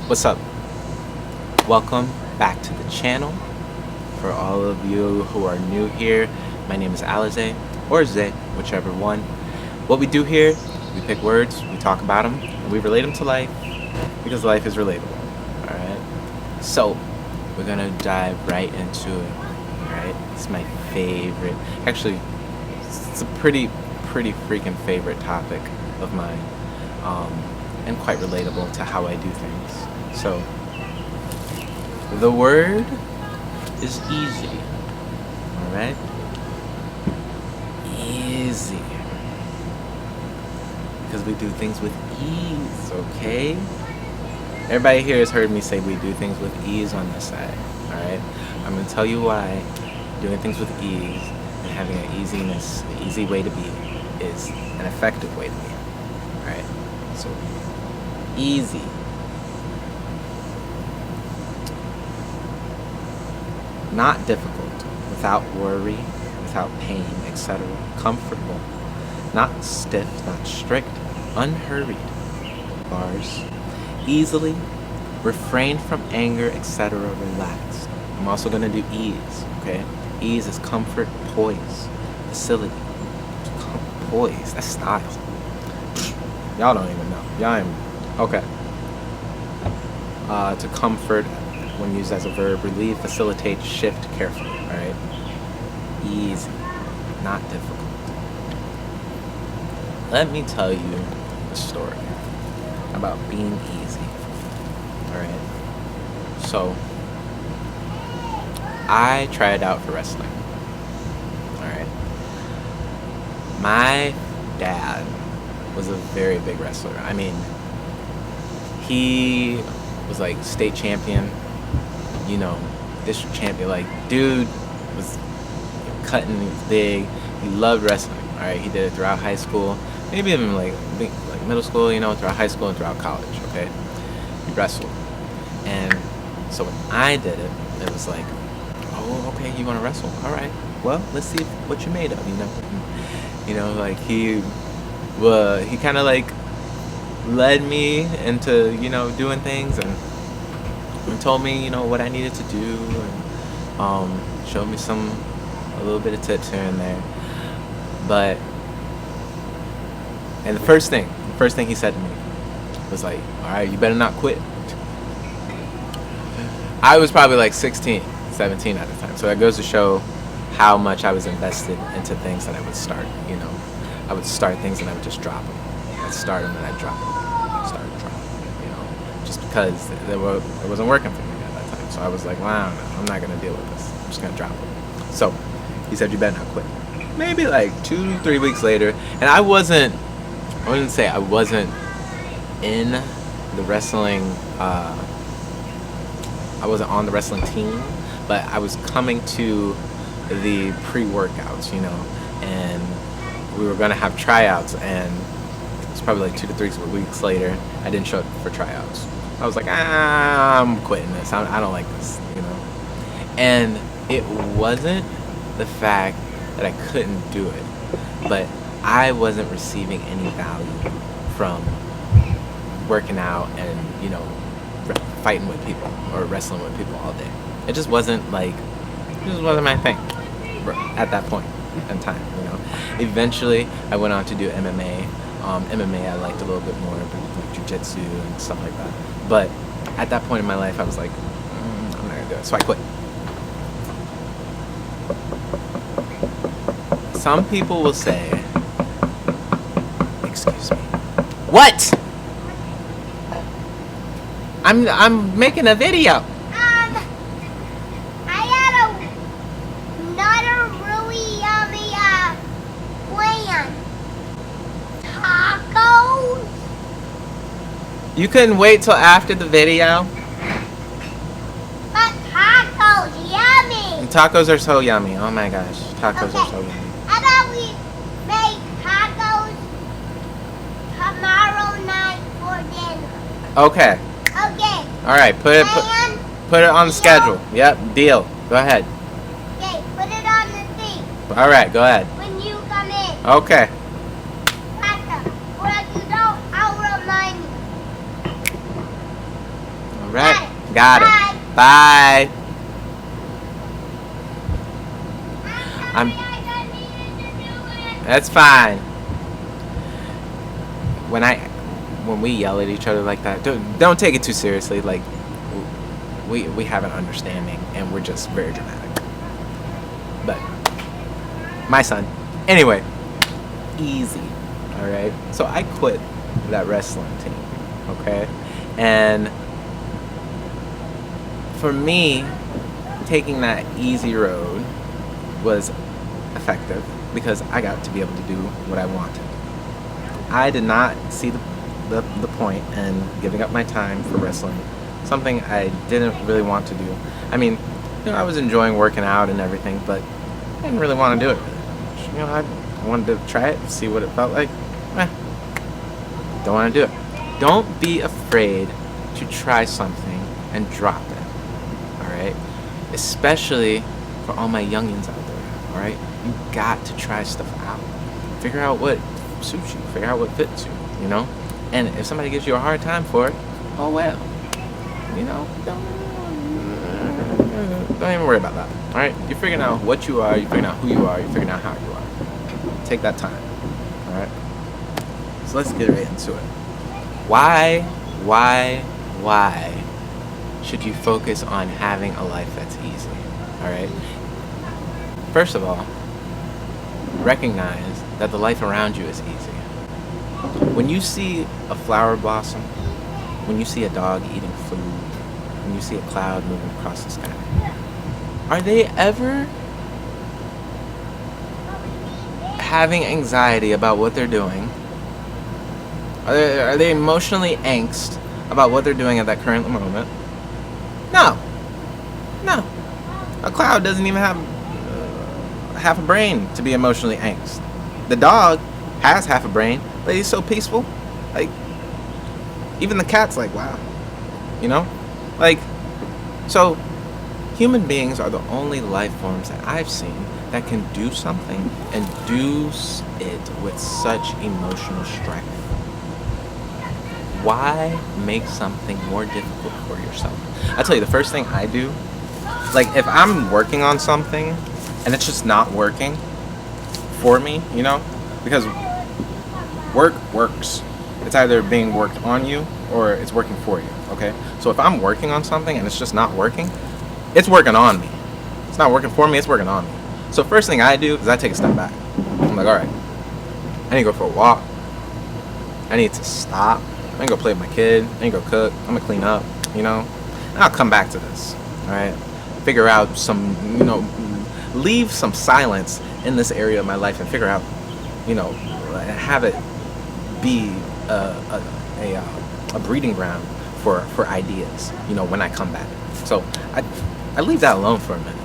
What's up? Welcome back to the channel. For all of you who are new here, my name is Alezae, or Zay, whichever one. What we do here, we pick words, we talk about them, and we relate them to life, because life is relatable. Alright? So, we're gonna dive right into it. Alright? It's my favorite. Actually, it's a pretty freaking favorite topic of mine. And quite relatable to how I do things. So, the word is easy. Alright? Easy. Because we do things with ease, okay? Everybody here has heard me say we do things with ease on this side. Alright? I'm going to tell you why doing things with ease and having an easy way to be is an effective way to be. Alright? So, easy. Not difficult, without worry, without pain, etc. Comfortable, not stiff, not strict, unhurried. Bars. Easily, refrain from anger, etc. Relaxed. I'm also going to do ease, okay? Ease is comfort, poise, facility. Poise, that's style. Y'all don't even know. Y'all ain't. Okay. To comfort, when used as a verb, relieve, facilitate, shift carefully. Alright? Easy. Not difficult. Let me tell you a story about being easy. Alright? So, I tried out for wrestling. Alright? My dad was a very big wrestler. I mean, he was like state champion, you know, district champion. Like, dude was cutting, he was big. He loved wrestling. All right, he did it throughout high school, maybe even like middle school, you know, throughout high school and throughout college. Okay, he wrestled, and so when I did it, it was like, oh, okay, you want to wrestle? All right, well, let's see what you're made of. You know, like he kind of like led me into, you know, doing things and told me, you know, what I needed to do, and showed me a little bit of tips here and there. But and the first thing he said to me was like, all right, you better not quit. I was probably like 16, 17 at the time, so that goes to show how much I was invested into things that I would start. You know, I would start things and I would just drop them. I'd start them and I'd drop them. Start and drop them, you know, just because it wasn't working for me at that time. So I was like, wow, no, I'm not going to deal with this. I'm just going to drop it. So he said, you better not quit. Maybe like 2-3 weeks later, and I wouldn't say I wasn't in the wrestling, I wasn't on the wrestling team, but I was coming to the pre-workouts, you know, and we were going to have tryouts, and it's probably like 2 to 3 weeks later, I didn't show up for tryouts. I was like, I'm quitting this. I don't like this, you know. And it wasn't the fact that I couldn't do it, but I wasn't receiving any value from working out and, you know, fighting with people or wrestling with people all day. It just wasn't my thing at that point in time, you know. Eventually, I went on to do MMA. MMA I liked a little bit more, like jiu-jitsu and stuff like that. But at that point in my life, I was like, I'm not gonna do it. So I quit. Some people will say, excuse me, what? I'm making a video. I had another really yummy plan. Tacos? You couldn't wait till after the video? But tacos. Tacos are so yummy. Oh my gosh, tacos are so Okay. yummy. How about we make tacos tomorrow night for dinner? Okay. Okay. All right. Put it on the schedule. Yep. Deal. Go ahead. Okay, put it on the thing All right. Go ahead. when you come in. Okay. Pasta. Or if you don't, I'll remind you. All right. Got Got it. Bye. I'm. I needed to do it. That's fine. When we yell at each other like that, don't take it too seriously. Like, we have an understanding, and we're just very dramatic. But my son, anyway, easy. All right. So I quit that wrestling team. Okay, and for me, taking that easy road was effective because I got to be able to do what I wanted. I did not see the point in giving up my time for wrestling, something I didn't really want to do. I mean, I was enjoying working out and everything, but I didn't really want to do it really much. I wanted to try it, see what it felt like. Don't want to do it. Don't be afraid to try something and drop it. All right, especially for all my youngins out there. All right, you got to try stuff out. Figure out what suits you. Figure out what fits you. And if somebody gives you a hard time for it, oh well. Don't even worry about that. All right, you're figuring out what you are. You're figuring out who you are. You're figuring out how you are. Take that time. All right. So let's get right into it. Why should you focus on having a life that's easy? All right. First of all, recognize that the life around you is easy. When you see a flower blossom, when you see a dog eating food, when you see a cloud moving across the sky, are they ever having anxiety about what they're doing? Are they emotionally angst about what they're doing at that current moment? No. A cloud doesn't even have half a brain to be emotionally angst. The dog has half a brain, but he's so peaceful. Like, even the cat's like, wow. So human beings are the only life forms that I've seen that can do something and do it with such emotional strength. Why make something more difficult for yourself? I tell you, the first thing I do, like if I'm working on something and it's just not working for me, because work works. It's either being worked on you or it's working for you, okay? So if I'm working on something and it's just not working, it's working on me. It's not working for me, it's working on me. So first thing I do is I take a step back. I'm like, all right, I need to go for a walk. I need to stop. I need to go play with my kid. I need to go cook. I'm gonna clean up, and I'll come back to this, all right? Figure out some, leave some silence in this area of my life and figure out, have it be a breeding ground for ideas, when I come back. So I leave that alone for a minute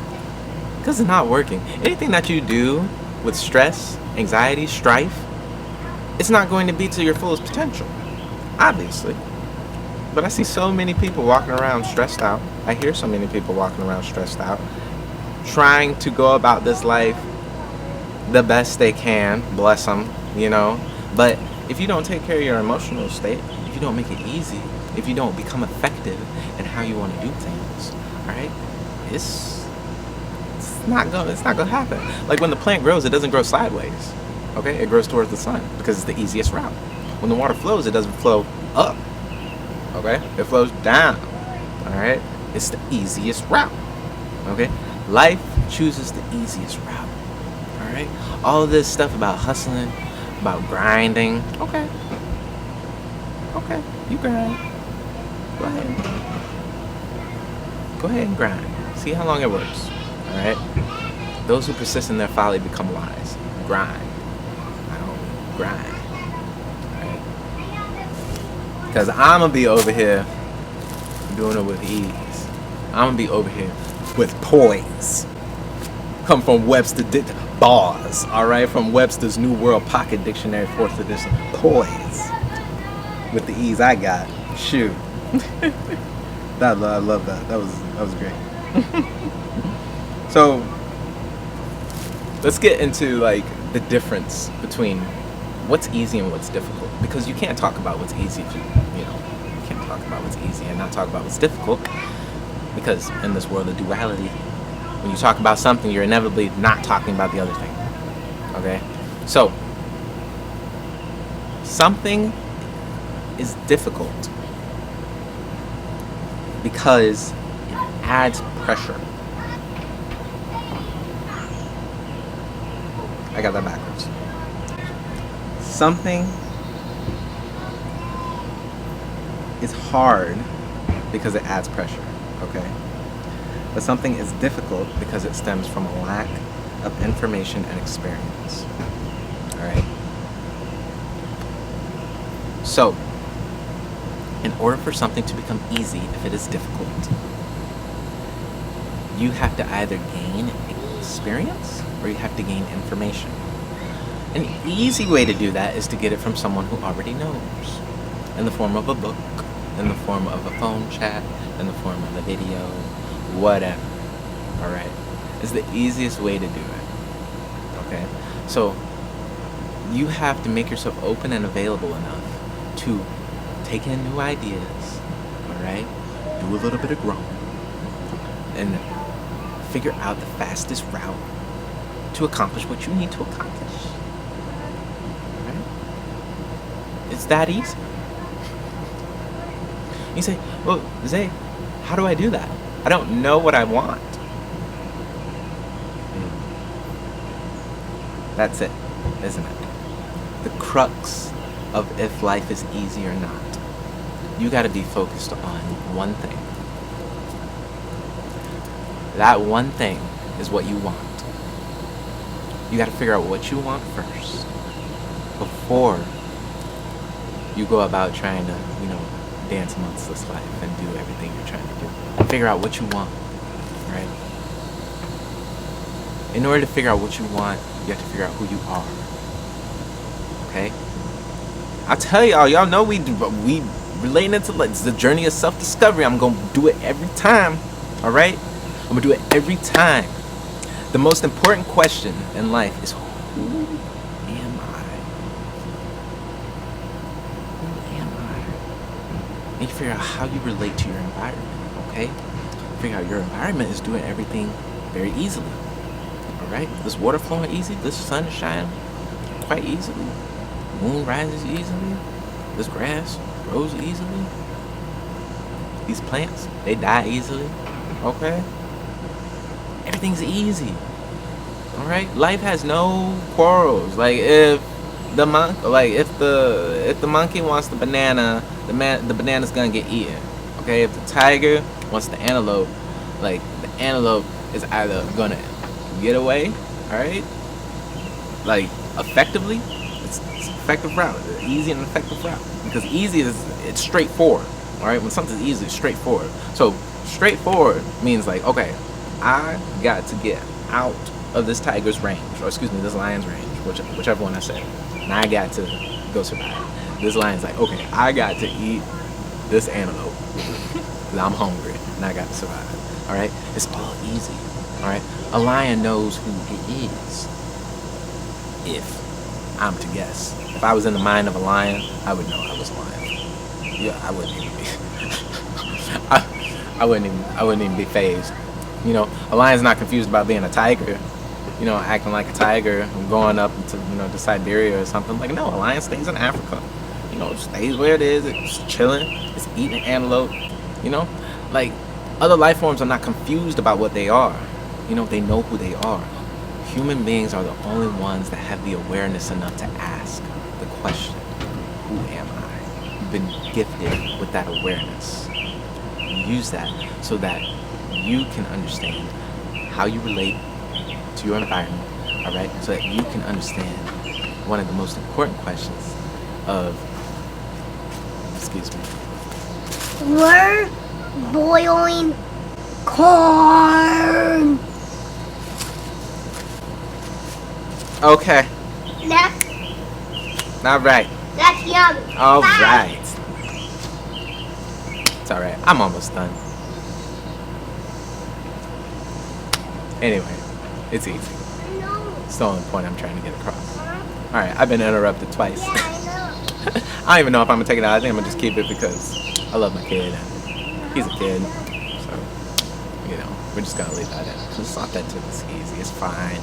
because it's not working. Anything that you do with stress, anxiety, strife, it's not going to be to your fullest potential, obviously. But I see so many people walking around stressed out. I hear so many people walking around stressed out, trying to go about this life the best they can, bless them, But if you don't take care of your emotional state, if you don't make it easy, if you don't become effective in how you want to do things, all right, it's not gonna happen. Like when the plant grows, it doesn't grow sideways, okay? It grows towards the sun because it's the easiest route. When the water flows, it doesn't flow up, okay? It flows down, all right? It's the easiest route, okay? Life chooses the easiest route, all right? All of this stuff about hustling, about grinding, okay, you grind. Go ahead and grind. See how long it works, all right? Those who persist in their folly become wise. Grind. Grind. Right? Because I'm going to be over here doing it with ease. I'm going to be over here with poise. Come from Bars, all right, from Webster's New World Pocket Dictionary, 4th edition. Poise. With the ease I got. Shoot. I love that. That was great. So let's get into like the difference between what's easy and what's difficult, because you can't talk about what's easy if you can't talk about what's easy and not talk about what's difficult, because in this world of duality, when you talk about something, you're inevitably not talking about the other thing. Okay? So something is difficult because it adds pressure. I got that backwards. Something is hard because it adds pressure, okay? But something is difficult because it stems from a lack of information and experience. Alright? So, in order for something to become easy, if it is difficult, you have to either gain experience or you have to gain information. An easy way to do that is to get it from someone who already knows, in the form of a book, in the form of a phone chat, in the form of a video, whatever. Alright? It's the easiest way to do it. Okay? So, you have to make yourself open and available enough to take in new ideas, alright? Do a little bit of growing, and figure out the fastest route to accomplish what you need to accomplish. Right? It's that easy. You say, well, Zay, how do I do that? I don't know what I want. That's it, isn't it? The crux of if life is easy or not. You gotta be focused on one thing. That one thing is what you want. You gotta figure out what you want first before you go about trying to, dance amongst this life and do everything you're trying to do. Figure out what you want, right? In order to figure out what you want, you have to figure out who you are. Okay? I'll tell y'all know we relating it to the journey of self-discovery. I'm gonna do it every time. Alright? I'm gonna do it every time. The most important question in life is, who am I? Who am I? And you figure out how you relate to your environment, okay? Figure out your environment is doing everything very easily. Alright? This water flowing easy, this sun is shining quite easily. Moon rises easily. This grass grows easily. These plants, they die easily. Okay? Everything's easy. Alright? Life has no quarrels. Like if the monkey wants the banana, the banana's gonna get eaten. Okay? If the tiger wants the antelope, the antelope is either gonna get away, alright? Effectively, it's effective route, easy and effective route. Because easy it's straightforward. Alright, when something's easy, it's straightforward. So straightforward means okay, I got to get out of this tiger's range, or excuse me, this lion's range, whichever one I say. And I got to go survive. This lion's okay, I got to eat this antelope. Because I'm hungry and I got to survive. Alright? It's all easy. Alright? A lion knows who it is. If I'm to guess. If I was in the mind of a lion, I would know I was a lion. Yeah, I wouldn't even be I wouldn't even be phased. A lion's not confused about being a tiger. Acting like a tiger and going up to Siberia or something. No, a lion stays in Africa. Stays where it is. It's chilling. It's eating antelope. Other life forms are not confused about what they are. They know who they are. Human beings are the only ones that have the awareness enough to ask the question, who am I? You've been gifted with that awareness. Use that so that you can understand how you relate to your environment, alright? So that you can understand one of the most important questions of, excuse me. We're boiling corn. Okay. That's, All right. that's yummy. All Bye. right. It's all right. I'm almost done. Anyway, it's easy. I know. It's the only point I'm trying to get across. All right. I've been interrupted twice. Yeah, I know. I don't even know if I'm gonna take it out. I think I'm gonna just keep it because I love my kid and he's a kid. So, we're just gonna leave that in. 'Cause it's not that too easy. It's fine.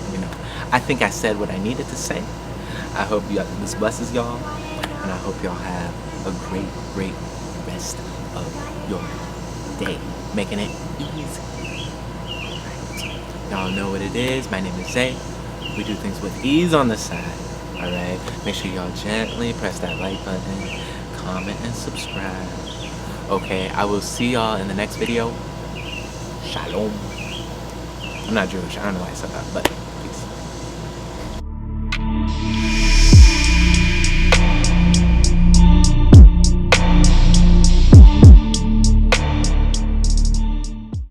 I think I said what I needed to say. I hope this blesses y'all, and I hope y'all have a great, great rest of your day, making it easy. Alright. Y'all know what it is. My name is Zay. We do things with ease on the side. Alright? Make sure y'all gently press that like button, comment, and subscribe. Okay, I will see y'all in the next video. Shalom. I'm not Jewish. I don't know why I said that, but